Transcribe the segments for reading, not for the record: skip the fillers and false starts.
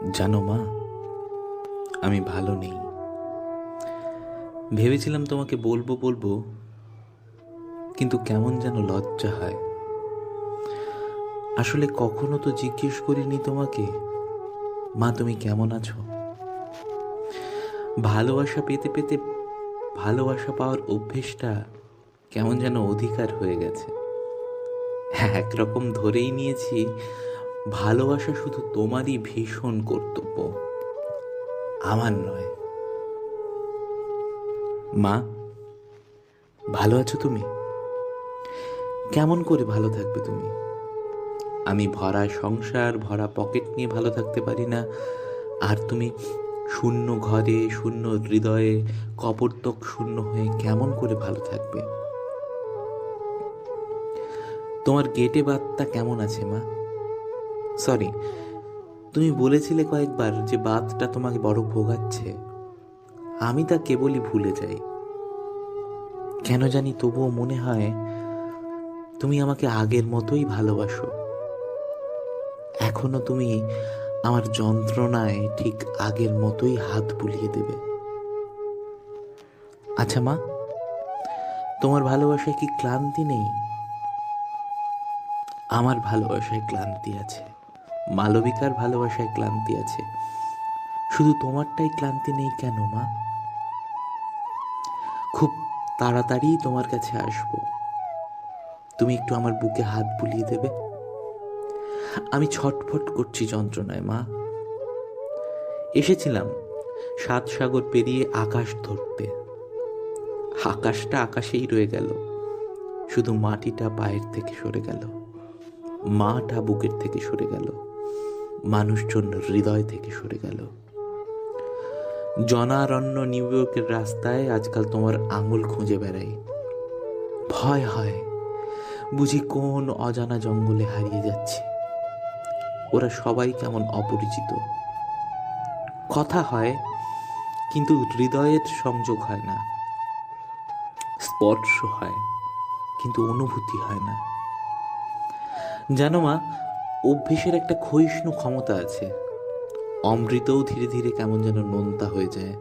জানো মা, আমি ভালো নেই। ভেবেছিলাম তোমাকে বলবো বলবো, কিন্তু কেমন যেন লজ্জা হয়। আসলে কখনো তো জিজ্ঞেস করিনি তোমাকে, মা তুমি কেমন আছো। ভালোবাসা পেতে পেতে ভালোবাসা পাওয়ার অভ্যেসটা কেমন যেন অধিকার হয়ে গেছে। একরকম ধরেই নিয়েছি ভালোবাসা শুধু তোমারই ভীষণ কর্তব্য, আমার নয়। মা, ভালো আছো তুমি? কেমন করে ভালো থাকবে তুমি? আমি ভরা সংসার, ভরা পকেট নিয়ে ভালো থাকতে পারি না, আর তুমি শূন্য ঘরে, শূন্য হৃদয়ে, কপর্দক শূন্য হয়ে কেমন করে ভালো থাকবে? তোমার গেটে বাতটা কেমন আছে মা? সরি, তুমি বলেছিলে কয়েকবার যে বাতটা তোমাকে বড় ভোগাচ্ছে। আমি তা কেবলই ভুলে যাই। কেন জানি তবুও মনে হয় তুমি আমাকে আগের মতোই ভালোবাসো। এখনো তুমি আমার যন্ত্রণায় ঠিক আগের মতোই হাত বুলিয়ে দেবে। আচ্ছা মা, তোমার ভালোবাসায় কি ক্লান্তি নেই? আমার ভালোবাসায় ক্লান্তি আছে, মালবিকার ভালোবাসায় ক্লান্তি আছে। শুধু তোমারটাই ক্লান্তি নেই কেন মা? খুব তাড়াতাড়ি তোমার কাছে আসবো। তুমি একটু আমার বুকে হাত বুলিয়ে দেবে? আমি ছটফট করছি যন্ত্রণায় মা। এসেছিলাম 7 সাগর পেরিয়ে আকাশ ধরতে। আকাশটা আকাশেই রয়ে গেল, শুধু মাটিটা পায়ের থেকে সরে গেল, মাটা বুকের থেকে সরে গেল, মানুষজন হৃদয় থেকে সরে গেল। জনারণ্য নিউ ইয়র্কের রাস্তায় আজকাল তোমার আঙুল খুঁজে বেড়াই। ভয় হয়, বুঝি কোন অজানা জঙ্গলে হারিয়ে যাচ্ছি। ওরা সবাই কেমন অপরিচিত। কথা হয়, কিন্তু হৃদয়ের সংযোগ হয় না। স্পর্শ হয়, কিন্তু অনুভূতি হয় না। জানো মা, অভ্যেসের একটা ক্ষয়িষ্ণু ক্ষমতা আছে। অমৃতও ধীরে ধীরে কেমন যেন নোনতা হয়ে যায়।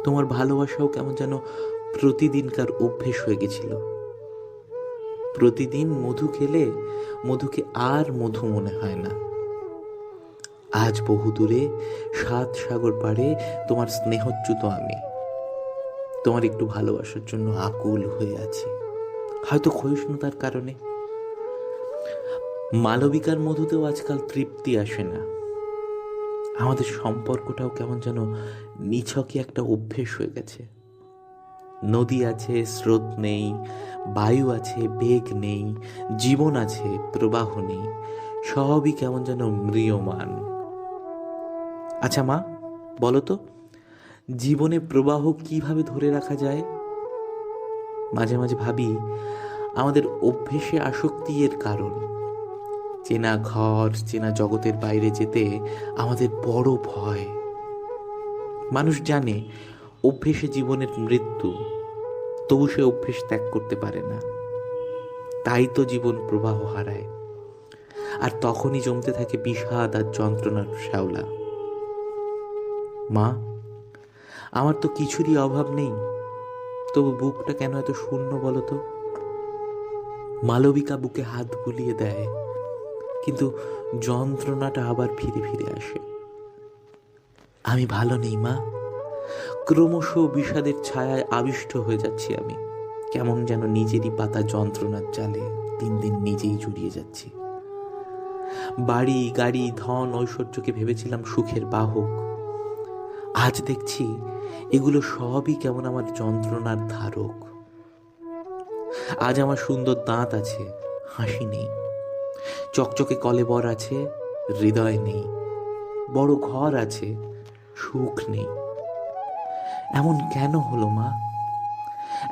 তোমার ভালোবাসাও কেমন যেন প্রতিদিনকার অভ্যেস হয়ে গেছিল। প্রতিদিন মধু খেলে মধুকে আর মধু মনে হয় না। আজ বহু দূরে 7 সাগর পাড়ে তোমার স্নেহচ্যুত আমি তোমার একটু ভালোবাসার জন্য আকুল হয়ে আছি, হয়তো ক্ষয়িষ্ণুতার কারণে। মালবিকার মধুতেও আজকাল তৃপ্তি আসে না। আমাদের সম্পর্কটাও কেমন যেন নিছকই একটা অভ্যেস হয়ে গেছে। নদী আছে, স্রোত নেই, বায়ু আছে, বেগ নেই, জীবন আছে, প্রবাহ নেই, সবই কেমন যেন ম্রিয়মান। আচ্ছা মা, বলো তো, জীবনে প্রবাহ কিভাবে ধরে রাখা যায়? মাঝে মাঝে ভাবি আমাদের অভ্যেসে আসক্তি এর কারণ। চেনা ঘর, চেনা জগতের বাইরে যেতে আমাদের বড় ভয়। মানুষ জানে অভ্যেসে জীবনের মৃত্যু, তবু সে অভ্যেস ত্যাগ করতে পারে না। তাই তো জীবন প্রবাহ হারায়, আর তখনই জমতে থাকে বিষাদ আর যন্ত্রণার শ্যাওলা। মা, আমার তো কিছুরই অভাব নেই, তবু বুকটা কেন এত শূন্য বলো তো? মালবিকা বুকে হাত বুলিয়ে দেয়, কিন্তু যন্ত্রণাটা আবার ফিরে ফিরে আসে। আমি ভালো নেই মা। ক্রমশ বিষাদের ছায়ায় আবিষ্ট হয়ে যাচ্ছি আমি। কেমন যেন নিজেরই পাতা যন্ত্রণার জালে দিন দিন নিজেই জড়িয়ে যাচ্ছি। বাড়ি, গাড়ি, ধন, ঐশ্বর্যকে ভেবেছিলাম সুখের বাহক। আজ দেখছি এগুলো সবই কেমন আমার যন্ত্রণার ধারক। আজ আমার সুন্দর দাঁত আছে, হাসি নেই। চকচকে কলেবর আছে, হৃদয় নেই। বড় ঘর আছে, সুখ নেই। এমন কেন হলো মা?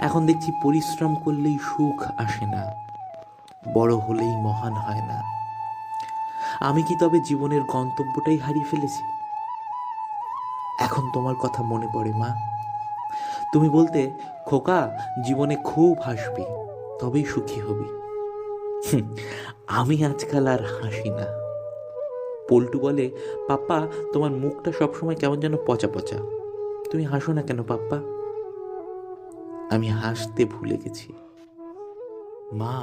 এখন দেখছি পরিশ্রম করলেই সুখ আসে না, বড় হলেই মহান হয় না। আমি কি তবে জীবনের গন্তব্যটাই হারিয়ে ফেলেছি? এখন তোমার কথা মনে পড়ে মা। তুমি বলতে, খোকা, জীবনে খুব হাসবি, তবেই সুখী হবি। হুঁ, আমি আজকাল আর হাসি না। পল্টু বলে, পাপ্পা তোমার মুখটা সবসময় কেমন যেন পচা পচা, তুমি হাসো না কেন পাপ্পা? আমি হাসতে ভুলে গেছি। মা